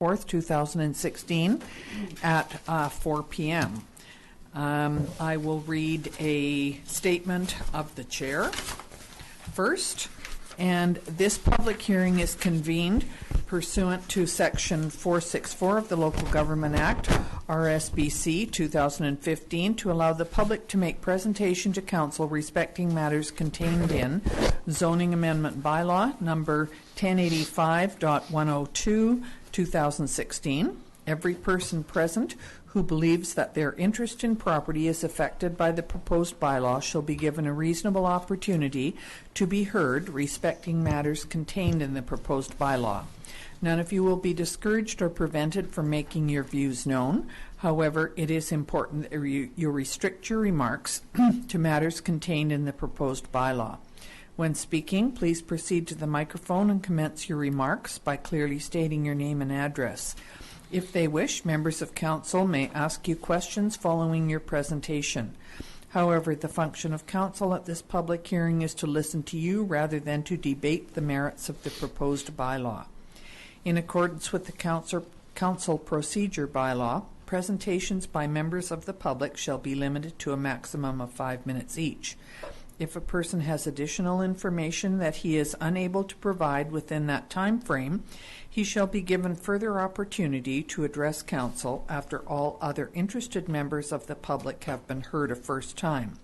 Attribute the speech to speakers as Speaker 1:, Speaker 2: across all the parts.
Speaker 1: 4th, 2016 at 4 p.m. I will read a statement of the chair first, and this public hearing is convened pursuant to Section 464 of the Local Government Act, RSBC 2015, to allow the public to make presentation to Council respecting matters contained in Zoning Amendment Bylaw number 1085.102, 2016. Every person present who believes that their interest in property is affected by the proposed bylaw shall be given a reasonable opportunity to be heard respecting matters contained in the proposed bylaw. None of you will be discouraged or prevented from making your views known. However, it is important that you restrict your remarks to matters contained in the proposed bylaw. When speaking, please proceed to the microphone and commence your remarks by clearly stating your name and address. If they wish, members of council may ask you questions following your presentation. However, the function of council at this public hearing is to listen to you rather than to debate the merits of the proposed bylaw. In accordance with the council procedure bylaw, presentations by members of the public shall be limited to a maximum of 5 minutes each. If a person has additional information that he is unable to provide within that time frame, he shall be given further opportunity to address council after all other interested members of the public have been heard a first time.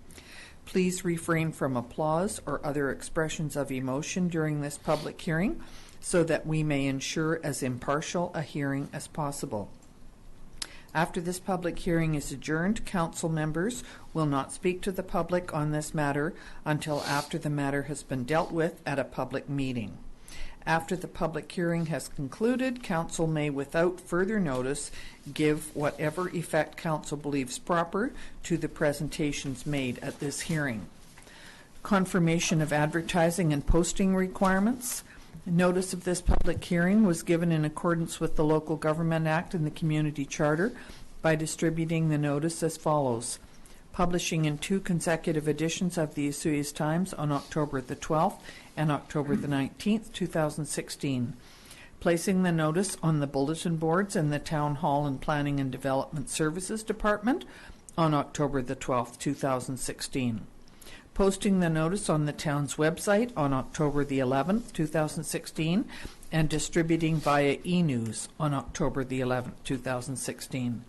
Speaker 1: Please refrain from applause or other expressions of emotion during this public hearing so that we may ensure as impartial a hearing as possible. After this public hearing is adjourned, council members will not speak to the public on this matter until after the matter has been dealt with at a public meeting. After the public hearing has concluded, council may, without further notice, give whatever effect council believes proper to the presentations made at this hearing. Confirmation of advertising and posting requirements. Notice of this public hearing was given in accordance with the Local Government Act and the Community Charter by distributing the notice as follows. Publishing in 2 consecutive editions of the Osoyoos Times on October the 12th and October the 19th, 2016. Placing the notice on the bulletin boards in the Town Hall and Planning and Development Services Department on October the 12th, 2016. Posting the notice on the town's website on October the 11th, 2016, and distributing via e-news on October the 11th, 2016.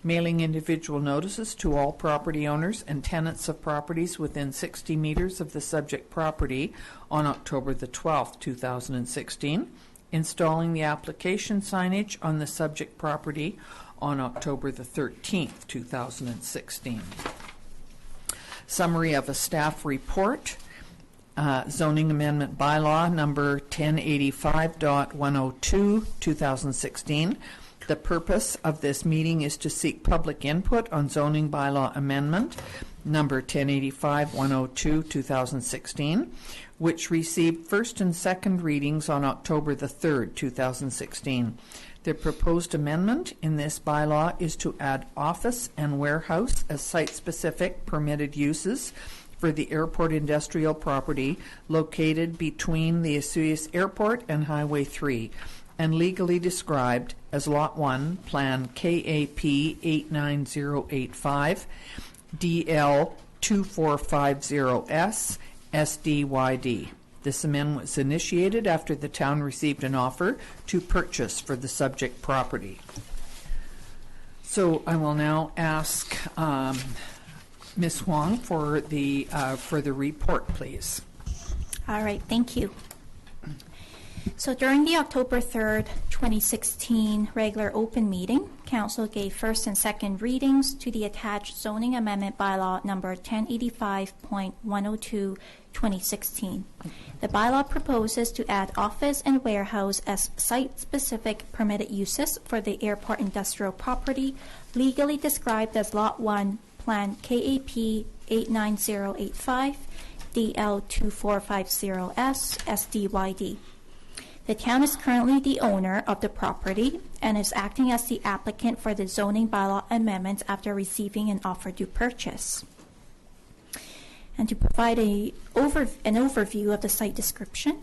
Speaker 1: Mailing individual notices to all property owners and tenants of properties within 60 meters of the subject property on October the 12th, 2016. Installing the application signage on the subject property on October the 13th, 2016. Summary of a staff report. Zoning Amendment Bylaw number 1085.102, 2016. The purpose of this meeting is to seek public input on Zoning Bylaw Amendment number 1085.102, 2016, which received first and second readings on October the 3rd, 2016. The proposed amendment in this bylaw is to add office and warehouse as site-specific permitted uses for the airport industrial property located between the Osoyoos Airport and Highway 3 and legally described as Lot 1, Plan KAP 89085, DL 2450S, SDYD. This amendment was initiated after the town received an offer to purchase for the subject property. So I will now ask Ms. Huang for the report, please.
Speaker 2: All right, thank you. So during the October 3rd, 2016 regular open meeting, Council gave first and second readings to the attached Zoning Amendment Bylaw number 1085.102, 2016. The bylaw proposes to add office and warehouse as site-specific permitted uses for the airport industrial property, legally described as Lot 1, Plan KAP 89085, DL 2450S, SDYD. The town is currently the owner of the property and is acting as the applicant for the zoning bylaw amendments after receiving an offer to purchase. And to provide an overview of the site description,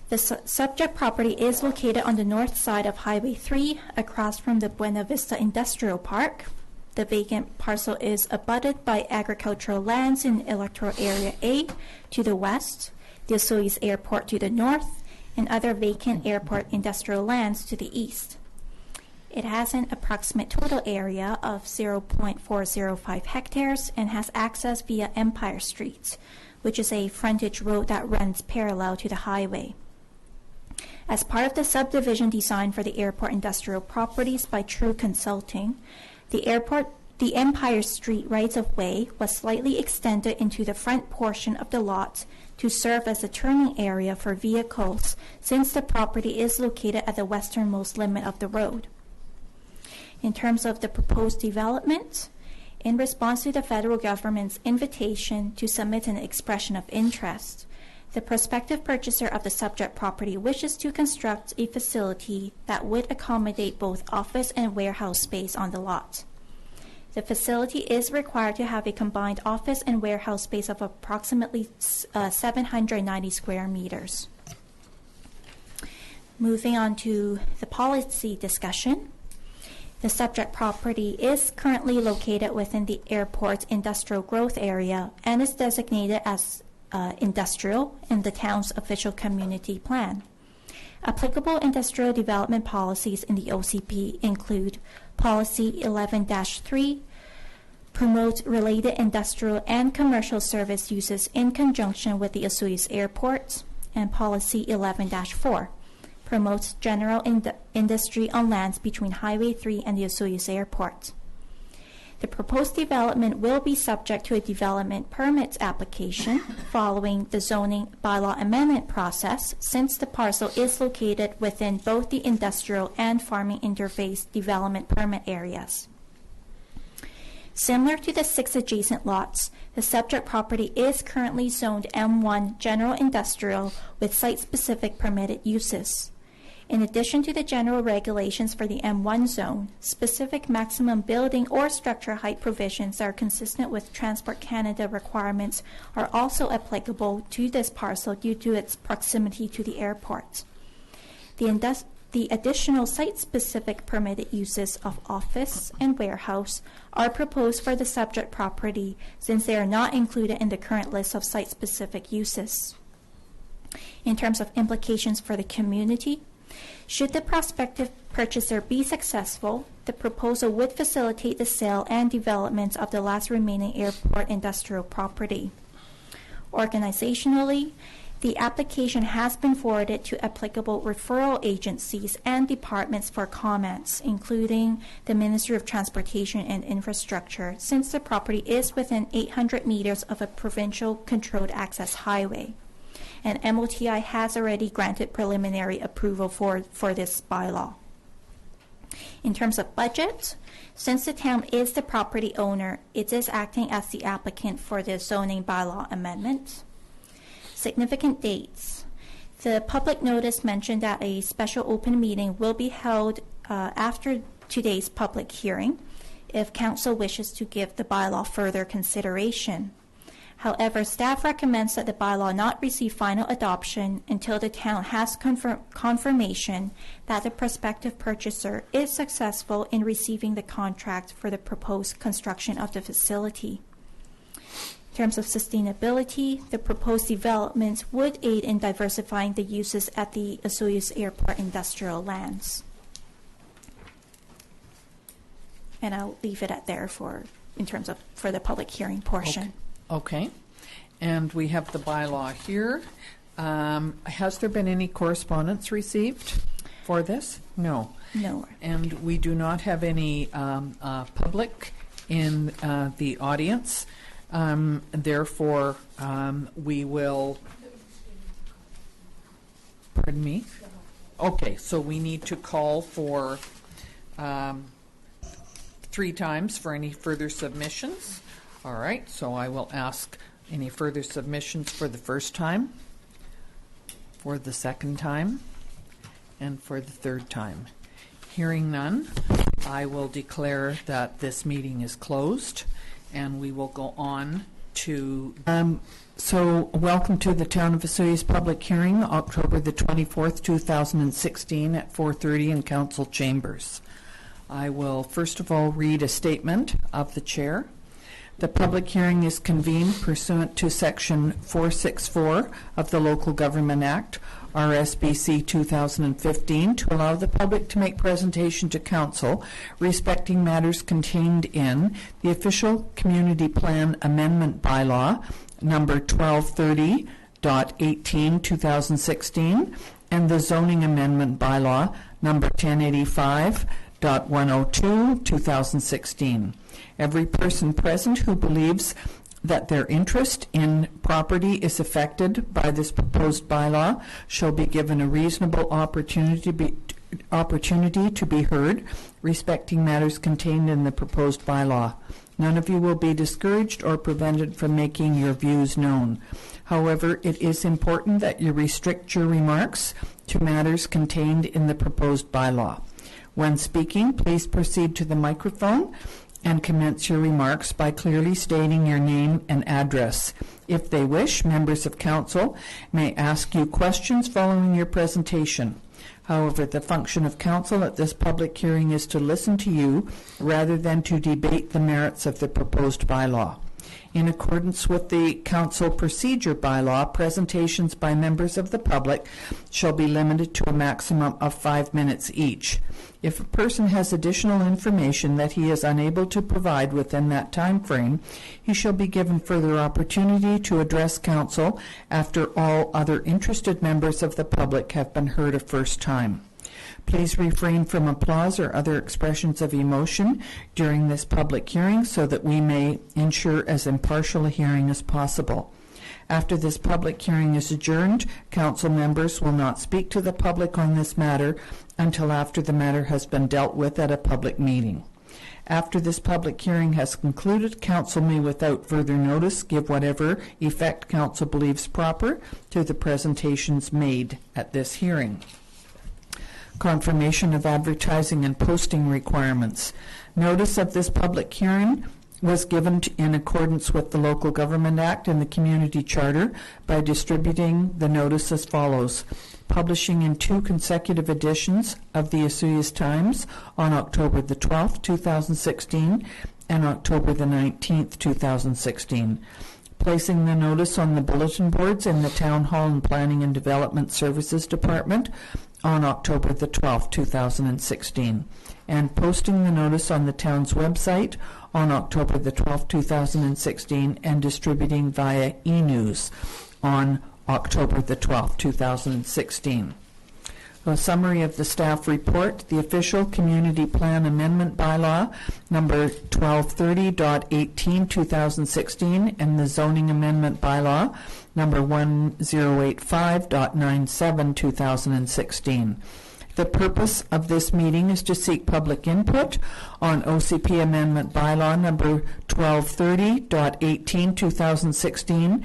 Speaker 2: The subject property is located on the north side of Highway 3, across from the Buena Vista Industrial Park. The vacant parcel is abutted by agricultural lands in Electoral Area A to the west, the Osoyoos Airport to the north, and other vacant airport industrial lands to the east. It has an approximate total area of 0.405 hectares and has access via Empire Street, which is a frontage road that runs parallel to the highway. As part of the subdivision design for the airport industrial properties by True Consulting, the Empire Street rights-of-way was slightly extended into the front portion of the lot to serve as a turning area for vehicles, since the property is located at the westernmost limit of the road. In terms of the proposed development, in response to the federal government's invitation to submit an expression of interest, the prospective purchaser of the subject property wishes to construct a facility that would accommodate both office and warehouse space on the lot. The facility is required to have a combined office and warehouse space of approximately 790 square meters. Moving on to the policy discussion. The subject property is currently located within the airport's industrial growth area and is designated as industrial in the town's official community plan. Applicable industrial development policies in the OCP include Policy 11-3, promote related industrial and commercial service uses in conjunction with the Osoyoos Airport, and Policy 11-4, promotes general industry on lands between Highway 3 and the Osoyoos Airport. The proposed development will be subject to a development permits application following the zoning bylaw amendment process, since the parcel is located within both the industrial and farming interface development permit areas. Similar to the 6 adjacent lots, the subject property is currently zoned M1 General Industrial with site-specific permitted uses. In addition to the general regulations for the M1 zone, specific maximum building or structure height provisions that are consistent with Transport Canada requirements are also applicable to this parcel due to its proximity to the airport. The additional site-specific permitted uses of office and warehouse are proposed for the subject property, since they are not included in the current list of site-specific uses. In terms of implications for the community, should the prospective purchaser be successful, the proposal would facilitate the sale and development of the last remaining airport industrial property. Organizationally, the application has been forwarded to applicable referral agencies and departments for comments, including the Ministry of Transportation and Infrastructure, since the property is within 800 meters of a provincial controlled access highway. And MOTI has already granted preliminary approval for this bylaw. In terms of budget, since the town is the property owner, it is acting as the applicant for the zoning bylaw amendment. Significant dates. The public notice mentioned that a special open meeting will be held after today's public hearing if council wishes to give the bylaw further consideration. However, staff recommends that the bylaw not receive final adoption until the town has confirmation that the prospective purchaser is successful in receiving the contract for the proposed construction of the facility. In terms of sustainability, the proposed developments would aid in diversifying the uses at the Osoyoos Airport industrial lands. And I'll leave it at there for the public hearing portion.
Speaker 1: Okay, and we have the bylaw here. Has there been any correspondence received for this? No.
Speaker 2: No.
Speaker 1: And we do not have any public in the audience. Therefore, we will... Pardon me? Okay, so we need to call for 3 times for any further submissions. All right, so I will ask any further submissions for the first time, for the second time, and for the third time. Hearing none, I will declare that this meeting is closed, and we will go on So welcome to the Town of Vesuvius public hearing, October the 24th, 2016 at 4:30 in Council Chambers. I will first of all read a statement of the chair. The public hearing is convened pursuant to Section 464 of the Local Government Act, RSBC 2015, to allow the public to make presentation to Council respecting matters contained in the Official Community Plan Amendment Bylaw, number 1230.18/2016, and the Zoning Amendment Bylaw, number 1085.102/2016. Every person present who believes that their interest in property is affected by this proposed bylaw shall be given a reasonable opportunity to be heard respecting matters contained in the proposed bylaw. None of you will be discouraged or prevented from making your views known. However, it is important that you restrict your remarks to matters contained in the proposed bylaw. When speaking, please proceed to the microphone and commence your remarks by clearly stating your name and address. If they wish, members of council may ask you questions following your presentation. However, the function of council at this public hearing is to listen to you rather than to debate the merits of the proposed bylaw. In accordance with the council procedure bylaw, presentations by members of the public shall be limited to a maximum of 5 minutes each. If a person has additional information that he is unable to provide within that time frame, he shall be given further opportunity to address council after all other interested members of the public have been heard a first time. Please refrain from applause or other expressions of emotion during this public hearing so that we may ensure as impartial a hearing as possible. After this public hearing is adjourned, council members will not speak to the public on this matter until after the matter has been dealt with at a public meeting. After this public hearing has concluded, council may, without further notice, give whatever effect council believes proper to the presentations made at this hearing. Confirmation of advertising and posting requirements. Notice of this public hearing was given in accordance with the Local Government Act and the Community Charter by distributing the notice as follows. Publishing in 2 consecutive editions of the Vesuvius Times on October the 12th, 2016 and October the 19th, 2016. Placing the notice on the bulletin boards in the Town Hall and Planning and Development Services Department on October the 12th, 2016, and posting the notice on the town's website on October the 12th, 2016, and distributing via e-news on October the 12th, 2016. A summary of the staff report. The Official Community Plan Amendment Bylaw number 1230.18/2016 and the Zoning Amendment Bylaw number 1085.97/2016. The purpose of this meeting is to seek public input on OCP Amendment Bylaw number 1230.18/2016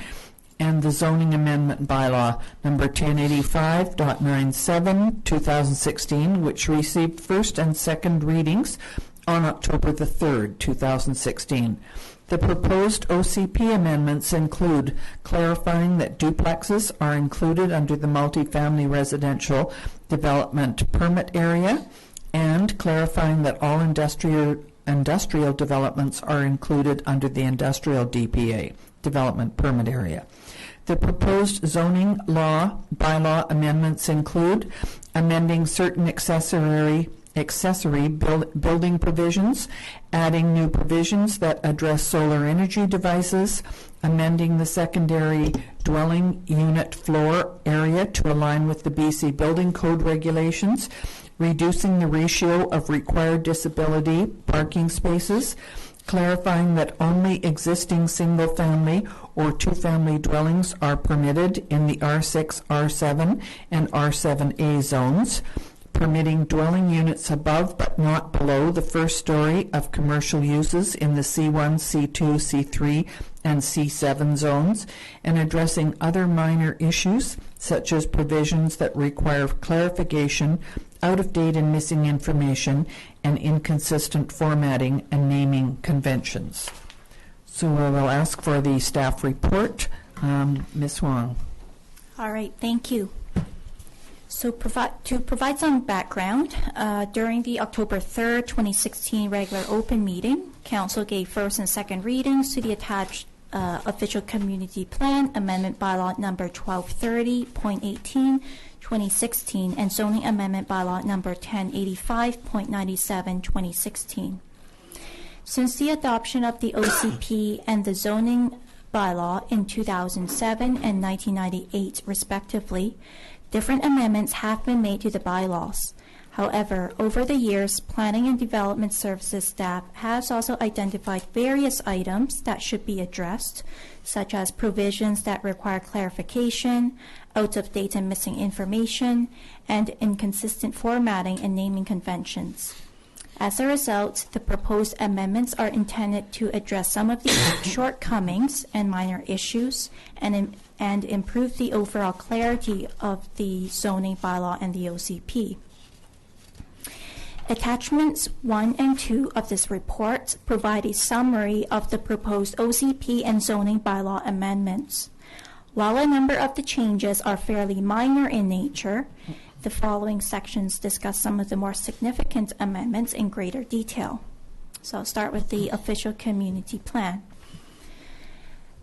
Speaker 1: and the Zoning Amendment Bylaw number 1085.97/2016, which received first and second readings on October the 3rd, 2016. The proposed OCP amendments include clarifying that duplexes are included under the multifamily residential development permit area and clarifying that all industrial developments are included under the industrial DPA, development permit area. The proposed zoning law bylaw amendments include amending certain accessory building provisions, adding new provisions that address solar energy devices, amending the secondary dwelling unit floor area to align with the BC Building Code regulations, reducing the ratio of required disability parking spaces, clarifying that only existing single-family or two-family dwellings are permitted in the R6, R7, and R7A zones, permitting dwelling units above but not below the first story of commercial uses in the C1, C2, C3, and C7 zones, and addressing other minor issues such as provisions that require clarification, out-of-date and missing information, and inconsistent formatting and naming conventions. So I will ask for the staff report. Ms. Wong.
Speaker 2: All right, thank you. So to provide some background, during the October 3rd, 2016 regular open meeting, Council gave first and second readings to the attached Official Community Plan Amendment Bylaw number 1230.18, 2016, and Zoning Amendment Bylaw number 1085.97, 2016. Since the adoption of the OCP and the zoning bylaw in 2007 and 1998, respectively, different amendments have been made to the bylaws. However, over the years, Planning and Development Services staff has also identified various items that should be addressed, such as provisions that require clarification, out-of-date and missing information, and inconsistent formatting and naming conventions. As a result, the proposed amendments are intended to address some of these shortcomings and minor issues and improve the overall clarity of the zoning bylaw and the OCP. Attachments 1 and 2 of this report provide a summary of the proposed OCP and zoning bylaw amendments. While a number of the changes are fairly minor in nature, the following sections discuss some of the more significant amendments in greater detail. So I'll start with the Official Community Plan.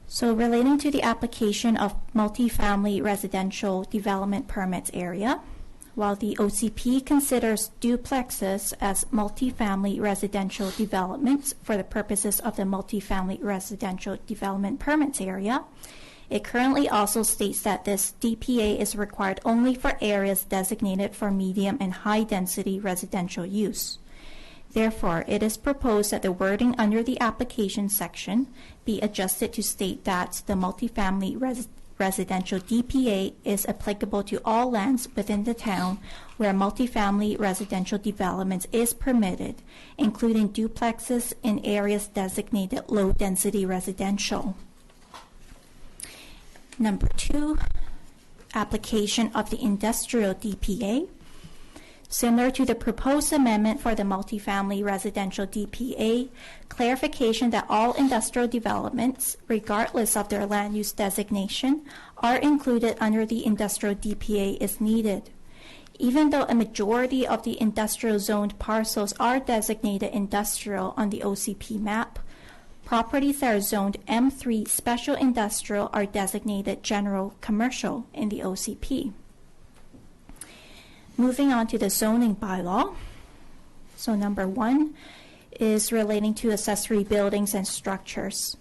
Speaker 2: So relating to the application of multifamily residential development permits area, while the OCP considers duplexes as multifamily residential developments for the purposes of the multifamily residential development permits area, it currently also states that this DPA is required only for areas designated for medium and high density residential use. Therefore, it is proposed that the wording under the application section be adjusted to state that the multifamily residential DPA is applicable to all lands within the town where multifamily residential development is permitted, including duplexes in areas designated low density residential. Number 2, application of the industrial DPA. Similar to the proposed amendment for the multifamily residential DPA, clarification that all industrial developments, regardless of their land use designation, are included under the industrial DPA is needed. Even though a majority of the industrial zoned parcels are designated industrial on the OCP map, properties that are zoned M3 Special Industrial are designated General Commercial in the OCP. Moving on to the zoning bylaw. So number 1 is relating to accessory buildings and structures.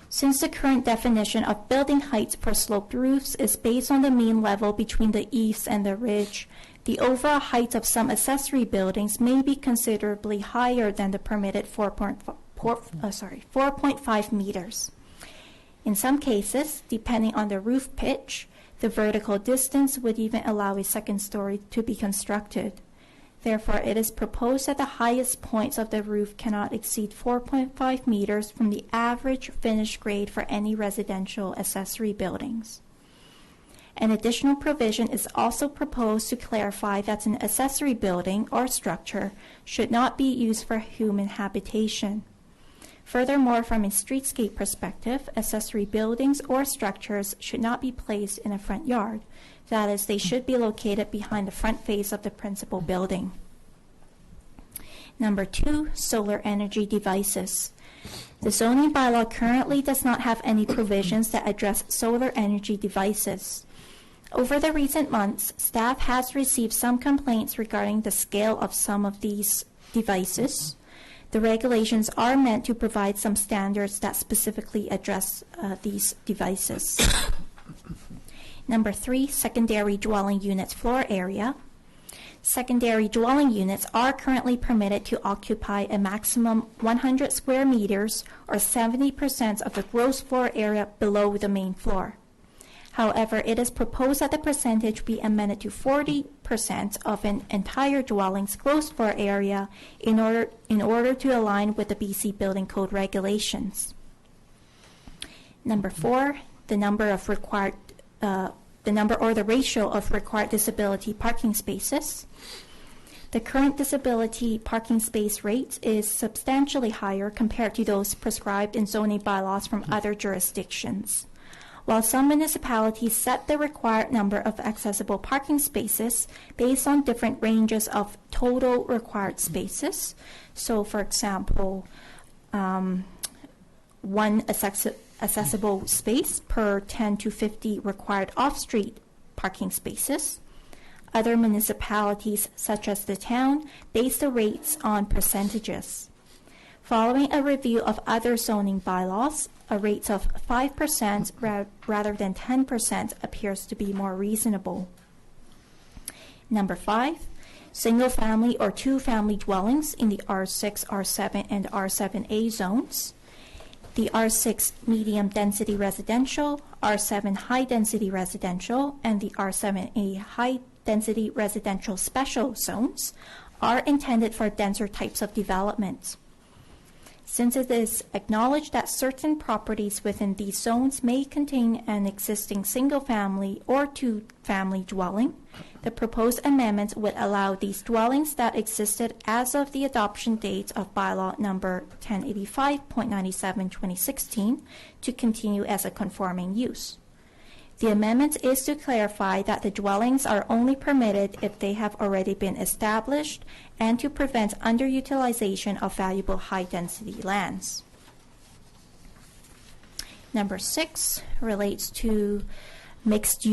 Speaker 2: Since the current definition of building height for sloped roofs is based on the mean level between the eaves and the ridge, the overall height of some accessory buildings may be considerably higher than the permitted 4.5 meters. In some cases, depending on the roof pitch, the vertical distance would even allow a second story to be constructed. Therefore, it is proposed that the highest points of the roof cannot exceed 4.5 meters from the average finished grade for any residential accessory buildings. An additional provision is also proposed to clarify that an accessory building or structure should not be used for human habitation. Furthermore, from a streetscape perspective, accessory buildings or structures should not be placed in a front yard. That is, they should be located behind the front face of the principal building. Number 2, solar energy devices. The zoning bylaw currently does not have any provisions that address solar energy devices. Over the recent months, staff has received some complaints regarding the scale of some of these devices. The regulations are meant to provide some standards that specifically address these devices. Number 3, secondary dwelling units floor area. Secondary dwelling units are currently permitted to occupy a maximum 100 square meters or 70% of the gross floor area below the main floor. However, it is proposed that the percentage be amended to 40% of an entire dwelling's gross floor area in order to align with the BC Building Code regulations. Number 4, the number or the ratio of required disability parking spaces. The current disability parking space rate is substantially higher compared to those prescribed in zoning bylaws from other jurisdictions. While some municipalities set the required number of accessible parking spaces based on different ranges of total required spaces, so for example, one accessible space per 10 to 50 required off-street parking spaces, other municipalities, such as the town, base the rates on percentages. Following a review of other zoning bylaws, a rate of 5% rather than 10% appears to be more reasonable. Number 5, single-family or two-family dwellings in the R6, R7, and R7A zones. The R6 medium-density residential, R7 high-density residential, and the R7A high-density residential special zones are intended for denser types of development. Since it is acknowledged that certain properties within these zones may contain an existing single-family or two-family dwelling, the proposed amendment would allow these dwellings that existed as of the adoption date of bylaw number 1085.97/2016 to continue as a conforming use. The amendment is to clarify that the dwellings are only permitted if they have already been established and to prevent underutilization of valuable high-density lands. Number 6 relates to mixed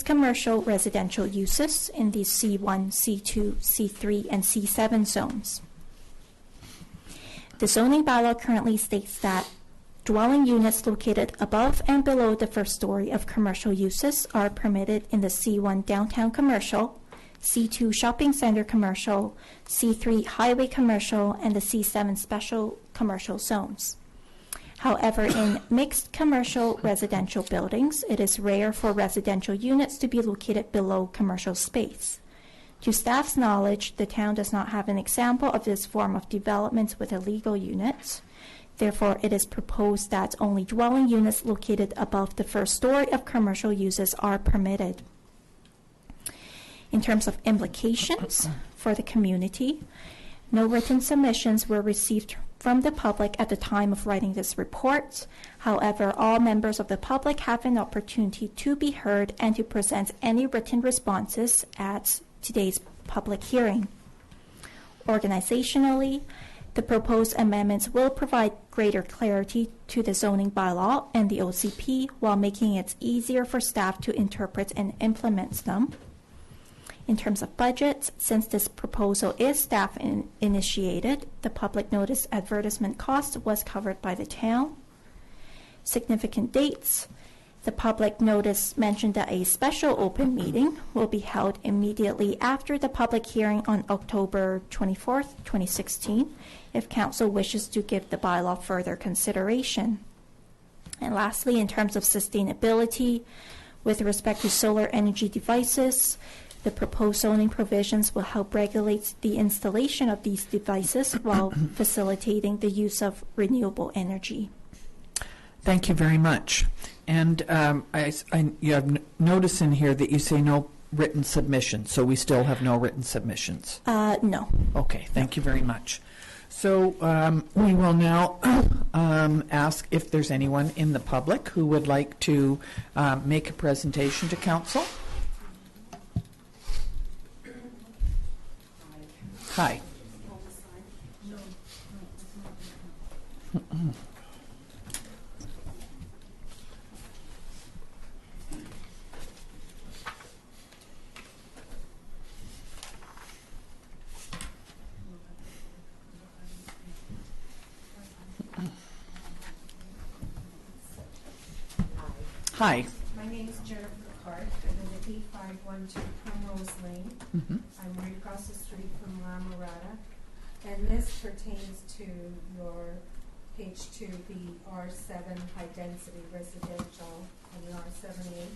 Speaker 2: commercial residential uses in the C1, C2, C3, and C7 zones. The zoning bylaw currently states that dwelling units located above and below the first story of commercial uses are permitted in the C1 downtown commercial, C2 shopping center commercial, C3 highway commercial, and the C7 special commercial zones. However, in mixed commercial residential buildings, it is rare for residential units to be located below commercial space. To staff's knowledge, the town does not have an example of this form of development with a legal unit. Therefore, it is proposed that only dwelling units located above the first story of commercial uses are permitted. In terms of implications for the community, no written submissions were received from the public at the time of writing this report. However, all members of the public have an opportunity to be heard and to present any written responses at today's public hearing. Organizationally, the proposed amendments will provide greater clarity to the zoning bylaw and the OCP while making it easier for staff to interpret and implement them. In terms of budget, since this proposal is staff-initiated, the public notice advertisement cost was covered by the town. Significant dates. The public notice mentioned that a special open meeting will be held immediately after the public hearing on October 24th, 2016, if council wishes to give the bylaw further consideration. And lastly, in terms of sustainability, with respect to solar energy devices, the proposed zoning provisions will help regulate the installation of these devices while facilitating the use of renewable energy.
Speaker 1: Thank you very much. And you have notice in here that you say no written submissions, so we still have no written submissions.
Speaker 2: No.
Speaker 1: Okay, thank you very much. So we will now ask if there's anyone in the public who would like to make a presentation to council. Hi. Hi.
Speaker 3: My name is Jennifer Clark. I live at 8512 Primrose Lane. I'm right across the street from La Mirada. And this pertains to your page 2, the R7 high density residential and the R7A.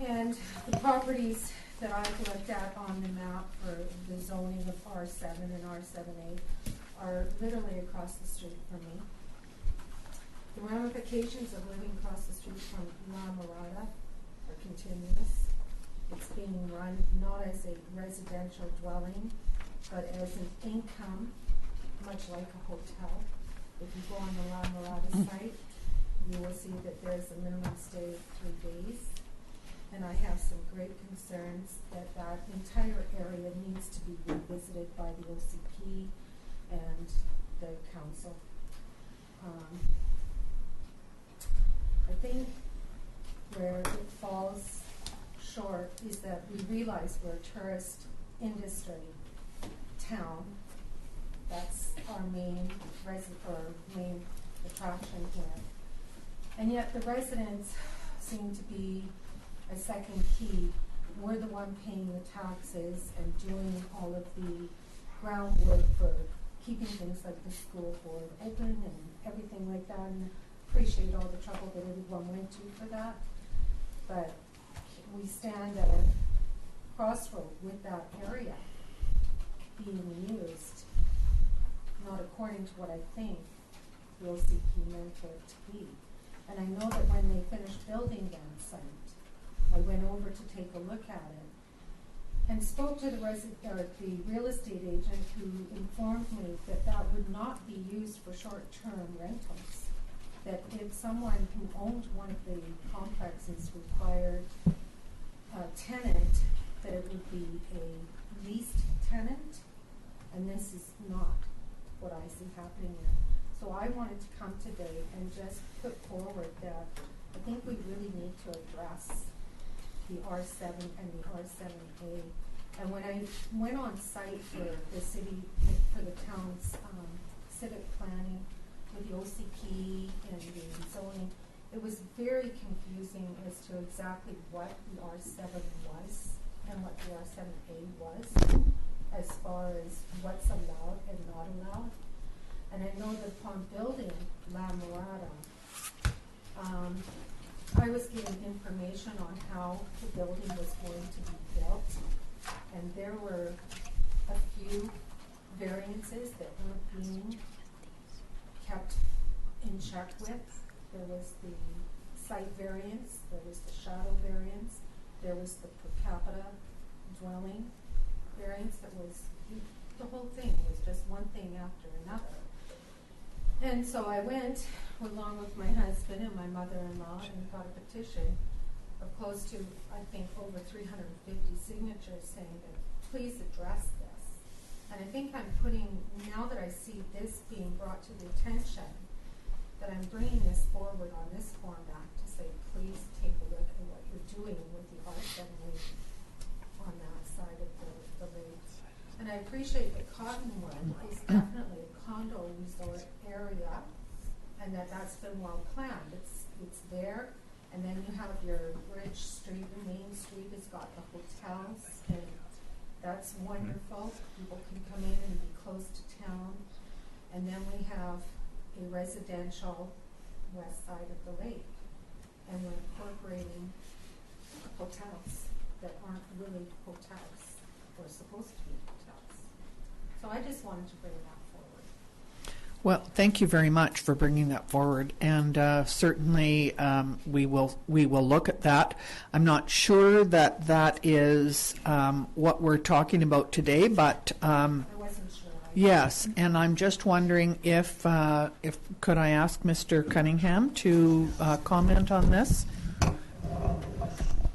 Speaker 3: And the properties that I've looked at on the map for the zoning of R7 and R7A are literally across the street from me. The ramifications of living across the street from La Mirada are continuous. It's being run not as a residential dwelling, but as an income, much like a hotel. If you go on the La Mirada site, you will see that there's a minimum stay of 3 days. And I have some great concerns that that entire area needs to be revisited by the OCP and the council. I think where it falls short is that we realize we're a tourist industry town. That's our main main attraction here. And yet the residents seem to be a second key. We're the one paying the taxes and doing all of the groundwork for keeping things like the school board open and everything like that, and appreciate all the trouble that everyone went to for that. But we stand at a crossroad with that area being used, not according to what I think the OCP meant it to be. And I know that when they finished building that site, I went over to take a look at it and spoke to the real estate agent, who informed me that that would not be used for short-term rentals. That if someone who owned one of the complexes required a tenant, that it would be a leased tenant, and this is not what I see happening there. So I wanted to come today and just put forward that I think we really need to address the R7 and the R7A. And when I went on site for the city, for the town's civic planning with the OCP and the zoning, it was very confusing as to exactly what the R7 was and what the R7A was, as far as what's allowed and not allowed. And I know that upon building La Mirada, I was given information on how the building was going to be built, and there were a few variances that weren't being kept in check with. There was the site variance, there was the shadow variance, there was the per capita dwelling variance. That was, the whole thing was just one thing after another. And so I went, along with my husband and my mother-in-law, and got a petition of close to, I think, over 350 signatures saying that please address this. And I think I'm putting, now that I see this being brought to the attention, that I'm bringing this forward on this format to say, please take a look at what you're doing with the R7 on that side of the lake. And I appreciate that Cottonwood is definitely a condo resort area, and that's been well planned. It's there, and then you have your Bridge Street, the main street has got the hotels, and that's wonderful. People can come in and be close to town. And then we have a residential west side of the lake, and we're incorporating hotels that aren't really hotels, or supposed to be hotels. So I just wanted to bring that forward.
Speaker 1: Well, thank you very much for bringing that forward, and certainly we will look at that. I'm not sure that that is what we're talking about today, but
Speaker 3: I wasn't sure.
Speaker 1: yes, and I'm just wondering if could I ask Mr. Cunningham to comment on this?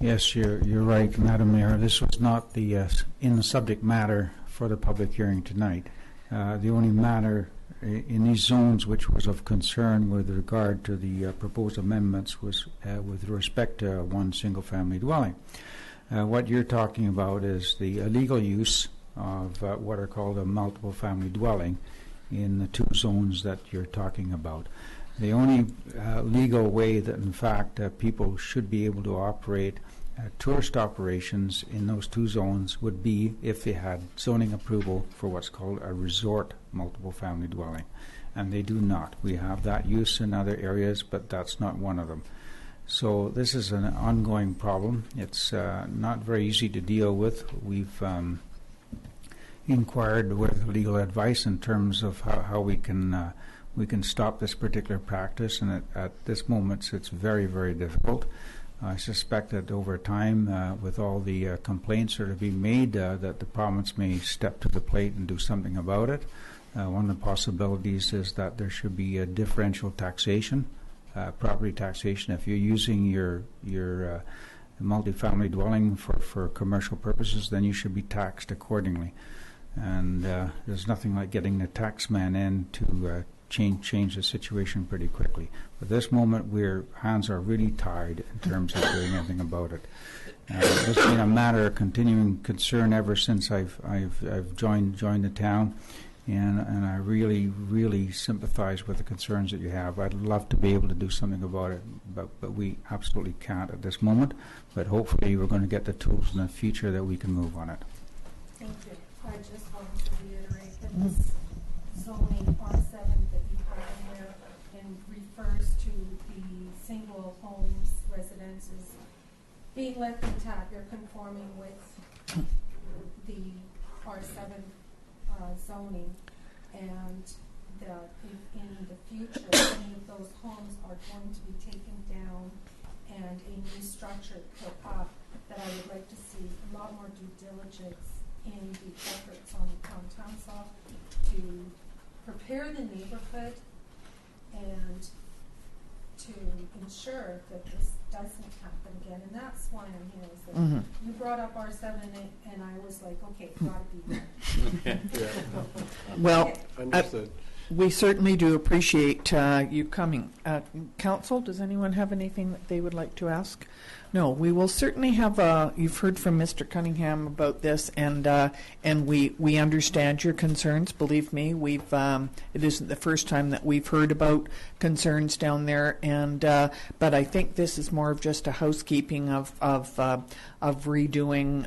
Speaker 4: Yes, you're right, Madam Mayor. This was not the in the subject matter for the public hearing tonight. The only matter in these zones which was of concern with regard to the proposed amendments was with respect to one single-family dwelling. What you're talking about is the illegal use of what are called a multiple family dwelling in the two zones that you're talking about. The only legal way that, in fact, people should be able to operate tourist operations in those two zones would be if they had zoning approval for what's called a resort multiple family dwelling. And they do not. We have that use in other areas, but that's not one of them. So this is an ongoing problem. It's not very easy to deal with. We've inquired with legal advice in terms of how we can stop this particular practice, and at this moment it's very, very difficult. I suspect that over time, with all the complaints that are being made, that the province may step to the plate and do something about it. One of the possibilities is that there should be a differential taxation, property taxation. If you're using your multifamily dwelling for commercial purposes, then you should be taxed accordingly. And there's nothing like getting the tax man in to change the situation pretty quickly. At this moment, hands are really tied in terms of doing anything about it. It's been a matter of continuing concern ever since I've joined the town, and I really sympathize with the concerns that you have. I'd love to be able to do something about it, but we absolutely can't at this moment. But hopefully, we're going to get the tools in the future that we can move on it.
Speaker 3: Thank you. I just wanted to reiterate that this zoning R7 that you have in there and refers to the single homes residences being left intact. They're conforming with the R7 zoning, and that if in the future any of those homes are going to be taken down and a new structure put up, that I would like to see a lot more due diligence in the efforts on the town council to prepare the neighborhood and to ensure that this doesn't happen again. And that's why I'm here. Is that you brought up R7 and I was like, okay, gotta be there.
Speaker 1: Well,
Speaker 5: Understood.
Speaker 1: we certainly do appreciate you coming. Council, does anyone have anything that they would like to ask? No, we will certainly have. You've heard from Mr. Cunningham about this, and we understand your concerns. Believe me, it isn't the first time that we've heard about concerns down there, and but I think this is more of just a housekeeping of redoing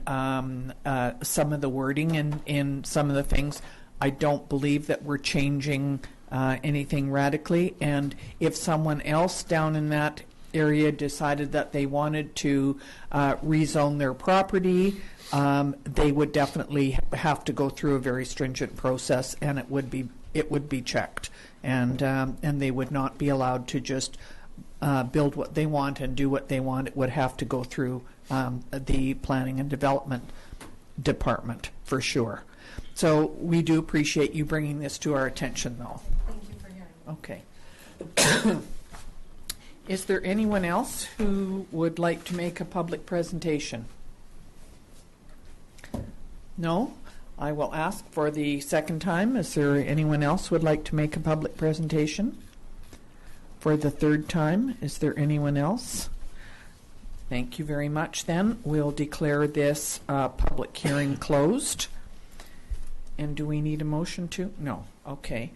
Speaker 1: some of the wording in some of the things. I don't believe that we're changing anything radically, and if someone else down in that area decided that they wanted to rezone their property, they would definitely have to go through a very stringent process, and it would be checked, and they would not be allowed to just build what they want and do what they want. It would have to go through the planning and development department for sure. So we do appreciate you bringing this to our attention, though.
Speaker 3: Thank you for hearing.
Speaker 1: Okay. Is there anyone else who would like to make a public presentation? No? I will ask for the second time. Is there anyone else who would like to make a public presentation? For the third time, is there anyone else? Thank you very much then. We'll declare this public hearing closed. And do we need a motion to? No. Okay.